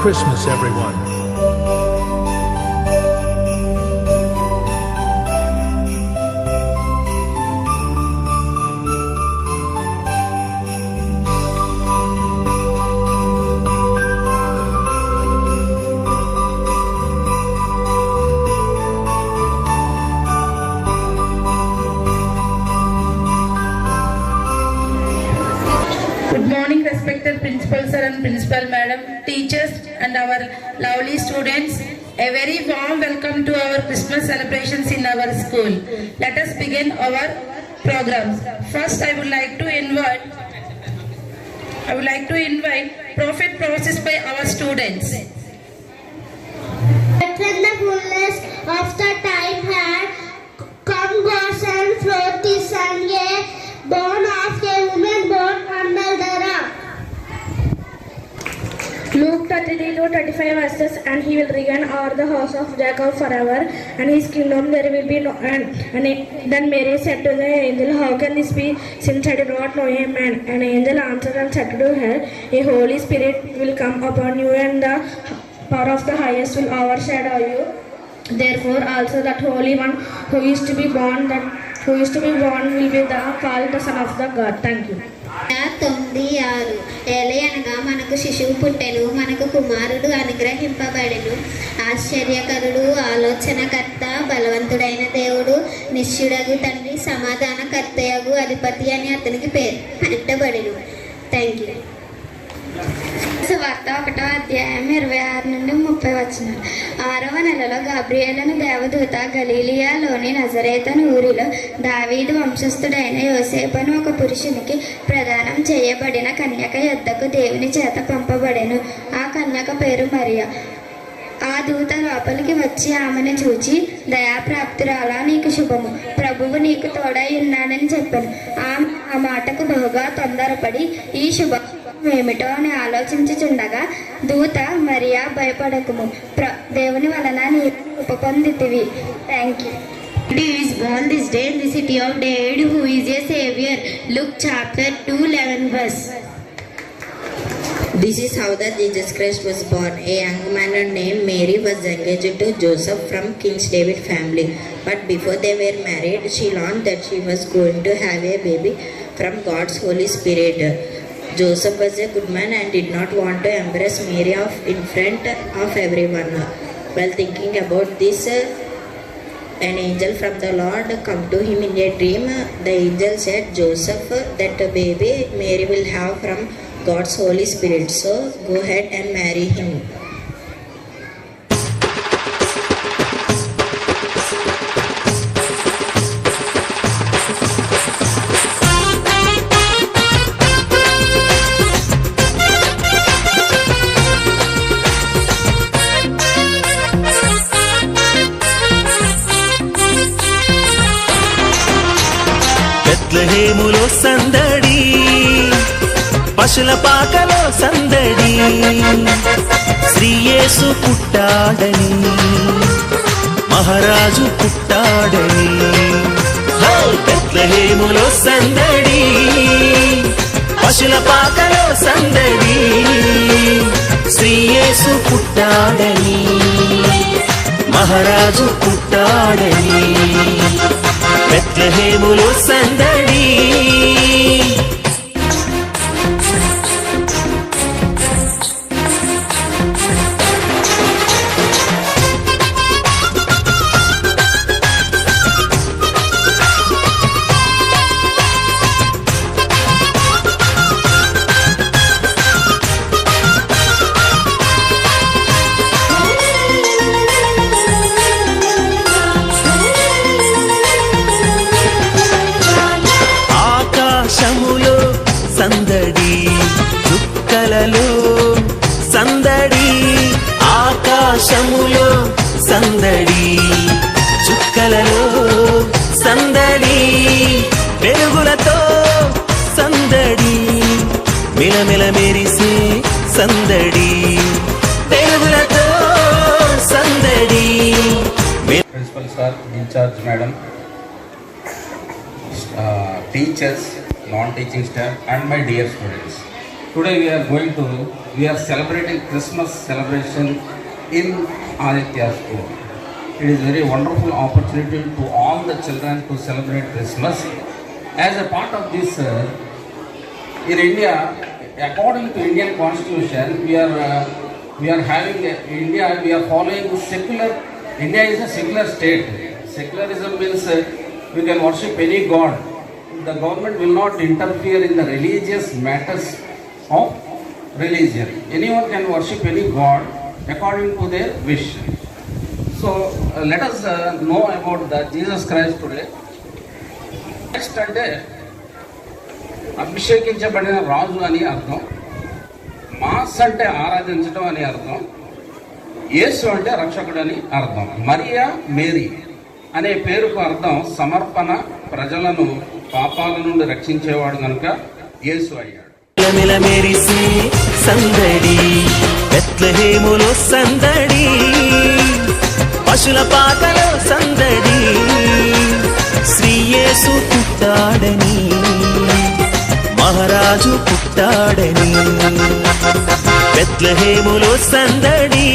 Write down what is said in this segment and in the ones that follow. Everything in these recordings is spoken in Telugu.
Christmas, everyone. Good morning, respected principal sir and principal madam, teachers and our lovely students. A very warm welcome to our Christmas celebrations in our school. Let us begin our programs. First, I would like to invite prophet process by our students. When the fullness of the time had come, goes and float the sun, born of a woman born under the rock. Luke 33-35 verses, and he will regain all the house of Jacob forever, and his kingdom there will be no end. And then Mary said to the angel, how can this be, since I do not know a man? And the angel answered and said to her, a Holy Spirit will come upon you, and the power of the highest will overshadow you. Therefore also that Holy One who is to be born will be called the Son of the God. Thank you. 9:6 ఏలయనగా మనకు శిశువు పుట్టెను, మనకు కుమారుడు అనుగ్రహింపబడెను. ఆశ్చర్యకరుడు, ఆలోచనకర్త, బలవంతుడైన దేవుడు, నిశ్చయుడగు తండ్రి, సమాధానకర్తయగు అధిపతి అని అతనికి పేరు పెట్టబడెను. Thank you. వార్త 1వ అధ్యాయం 26 నుండి 30 వచనాలు. 6వ నెలలో గాబ్రియేలును దేవదూత గలీలియాలోని నజరేతను ఊరిలో దావీదు వంశస్థుడైన యోసేపును ఒక పురుషునికి ప్రదానం చేయబడిన కన్యక యొద్దకు దేవుని చేత పంపబడెను. ఆ కన్యక పేరు మరియా. ఆ దూత లోపలికి వచ్చి ఆమెను చూచి, దయాప్రాప్తురాలా, నీకు శుభము, ప్రభువు నీకు తోడై ఉన్నాడని చెప్పాను. ఆ మాటకు బహుగా తొందరపడి ఈ శుభం ఏమిటో అని ఆలోచించుచుండగా దూత, మరియా, భయపడకుము, దేవుని వలన నీవు కృప పొందితివి. Thank you. He is born this day in the city of David, who is a savior. Luke chapter 2:11 verse. This is how that Jesus Christ was born. A young man named Mary was engaged to Joseph from King David family. But before they were married, she learned that she was going to have a baby from God's Holy Spirit. Joseph was a good man and did not want to embrace Mary in front of everyone. While thinking about this, an angel from the Lord came to him in a dream. The angel said, Joseph, that baby Mary will have from God's Holy Spirit, so go ahead and marry him. బెత్లెహేములో సందడి, పశుల పాకలో సందడి, శ్రీయేసు పుట్టాడని, మహారాజు పుట్టాడని. బెత్లెహేములో సందడి, పశుల పాకలో సందడి, శ్రీయేసు పుట్టాడని, మహారాజు పుట్టాడని. బెత్లెహేములో సందడి. సందడి, చుక్కలలో సందడి, ఆకాశములో సందడి, చుక్కలలో సందడి, వెలుగులతో సందడి, మిలమిల మెరిసే సందడి, వెలుగులతో సందడి. Principal sir, in charge madam, teachers, non-teaching staff and my dear students. Today we are celebrating Christmas celebration in Aditya School. It is very wonderful opportunity to all the children to celebrate Christmas. As a part of this, in India, according to Indian Constitution, we are following secular. India is a secular state. Secularism means we can worship any god. The government will not interfere in the religious matters of religion. Anyone can worship any god according to their wish. So let us know about the Jesus Christ today. Next అంటే అభిషేకించబడిన రాజు అని అర్థం, మాస్ అంటే ఆరాధించడం అని అర్థం, యేసు అంటే రక్షకుడు అని అర్థం. మరియా మేరీ అనే పేరుకు అర్థం సమర్పణ, ప్రజలను పాపాల నుండి రక్షించేవాడు కనుక యేసు అయ్యాడు. మిలమిల మెరిసే సందడి బెత్లెహేములో సందడి, పశుల పాకలో సందడి, శ్రీ యేసు పుట్టాడని, మహారాజు పుట్టాడని, బెత్లెహేములో సందడి.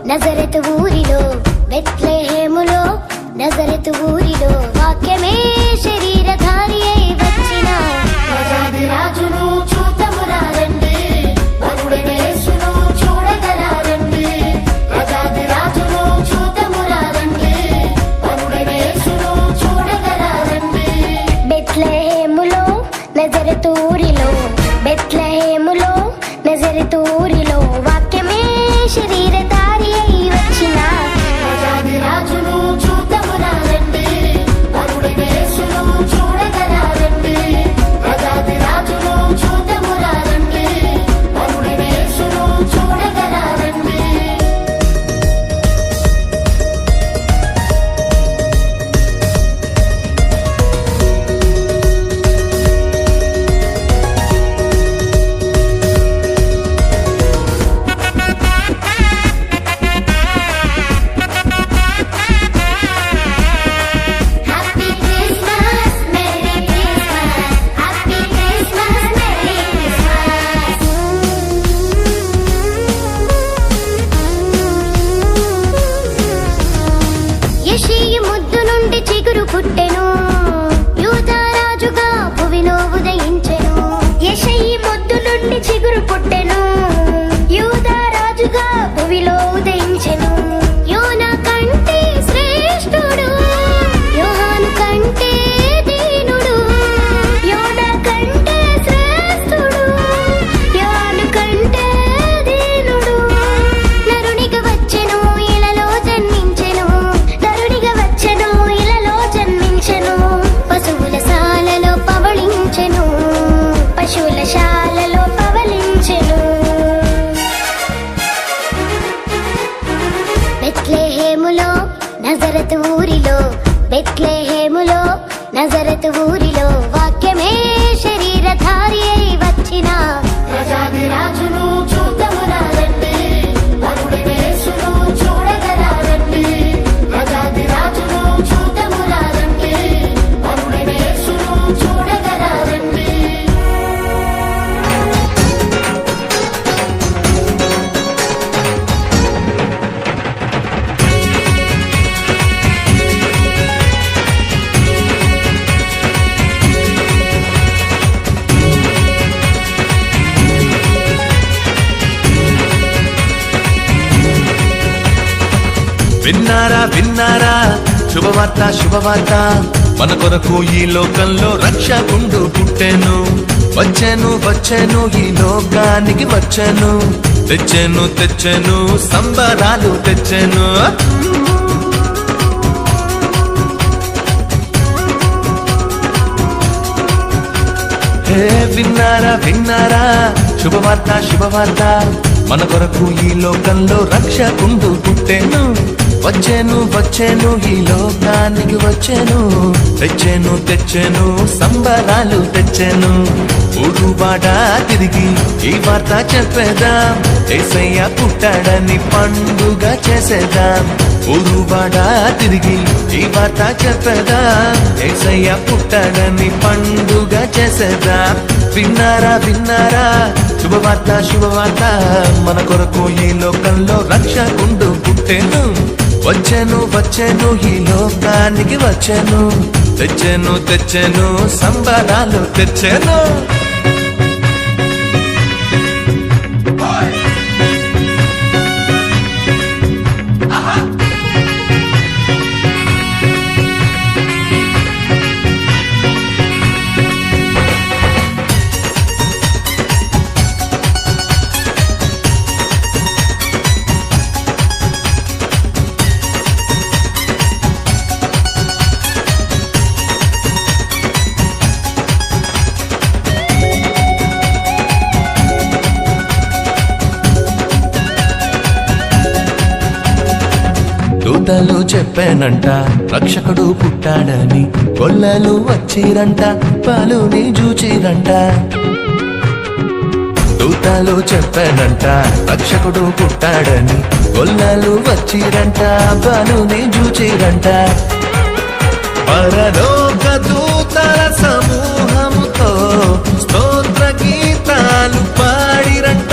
నజరెతు ఊరిలో, బెత్లెహేములో నజరెతు ఊరిలో, వాక్యమే శరీరధారి అయి వచ్చిన రాజాది రాజును చూతమురారండి, వరుడైన యేసును చూడగరారండి. రాజాది రాజును చూతమురారండి, వరుడైన యేసును చూడగరారండి. బెత్లెహేములో నజరెతు ఊరిలో, బెత్లెహేములో నజరెతు ఊరిలో, వాక్యమే శరీరధారి అయి వచ్చిన రాజాది రాజును చూతమురారండి, వరుడైన యేసును చూడగరారండి. రాజాది రాజును చూతమురారండి, వరుడైన యేసును చూడగరారండి. భువిలో ఉదయించెను. యోనా కంటే శ్రేష్ఠుడు, యోహాను కంటే దీనుడు. యోనా కంటే శ్రేష్ఠుడు, యోహాను కంటే దీనుడు. నరునిగా వచ్చెను, ఇలలో జన్మించెను. నరునిగా వచ్చెను, ఇలలో జన్మించెను. పశువుల శాలలో పవళించెను, పశువుల శాలలో పవళించెను. బెత్లెహేములో నజరతు ఊరిలో, బెత్లెహేములో నజరతు ఊరిలో వాక్యమే శరీరధారి అయి వచ్చిన ప్రజాదిరాజును చూద్దామురారండి, వరుడిని యేసును చూడగరారండి. ప్రజాదిరాజును చూద్దామురారండి, వరుడిని యేసును చూడగరారండి. విన్నారా విన్నారా శుభవార్త శుభవార్త, మన కొరకు ఈ లోకంలో రక్షకుండు పుట్టెను. వచ్చెను వచ్చెను ఈ లోకానికి వచ్చెను, తెచ్చెను తెచ్చెను సంబరాలు తెచ్చెను. హే విన్నారా విన్నారా శుభవార్త శుభవార్త, మన కొరకు ఈ లోకంలో రక్షకుండు పుట్టెను. వచ్చెను వచ్చెను ఈ లోకానికి వచ్చెను, తెచ్చెను తెచ్చెను సంబరాలు తెచ్చెను. ఊరువాడ తిరిగి ఈ వార్త చెప్పేదాం, యేసయ్య పుట్టాడని పండుగ చేసేదాం. ఊరువాడ తిరిగి ఈ వార్త చెప్పేదాం, యేసయ్య పుట్టాడని పండుగ చేసేదాం. విన్నారా విన్నారా శుభవార్త శుభవార్త, మన కొరకు ఈ లోకంలో రక్షకుండు పుట్టెను. వచ్చెను వచ్చెను ఈ లోకానికి వచ్చెను, తెచ్చెను తెచ్చెను సంబరాలు తెచ్చెను. దూతలు చెప్పానంట రక్షకుడు పుట్టాడని, గొల్లలు వచ్చిరంట పాలుని జూచిరంట. దూతలు చెప్పానంట రక్షకుడు పుట్టాడని, గొల్లలు వచ్చిరంట పాలుని జూచిరంట. పరలోక దూతల సమూహముతో స్తోత్ర గీతాలు పాడిరంట.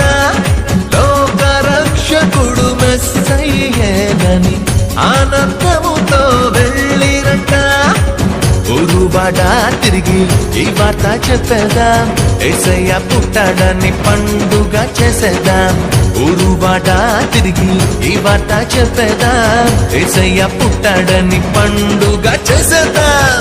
లోక రక్షకుడు మెస్సయ్యేనని ఆనందముతో వెళ్ళిరంట. ఊరువాడ తిరిగి ఈ వార్త చెప్పేదాం, యేసయ్య పుట్టాడని పండుగ చేసేదాం. ఊరువాడ తిరిగి ఈ వార్త చెప్పేదాం, యేసయ్య పుట్టాడని పండుగ చేసేదాం.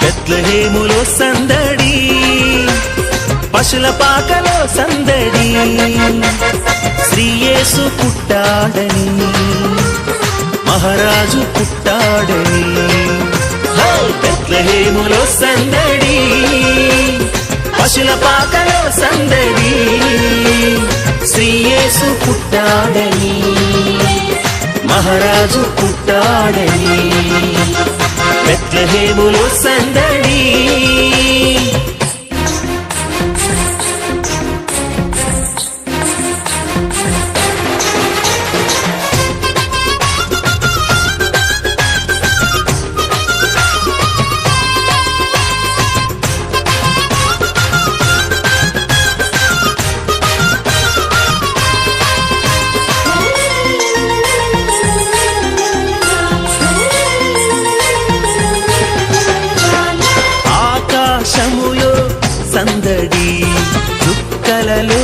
బెత్లెహేములో సందడి, పశుల పాకలో సందడి, శ్రీయేసు పుట్టాడని, మహారాజు పుట్టాడని. బెత్లెహేములో సందడి, పశుల పాకలో సందడి శ్రీయేసు పుట్టాడని మహారాజు పుట్టాడని బెత్లెహేములో సందడి ఆకాశములో సందడి చుక్కలలో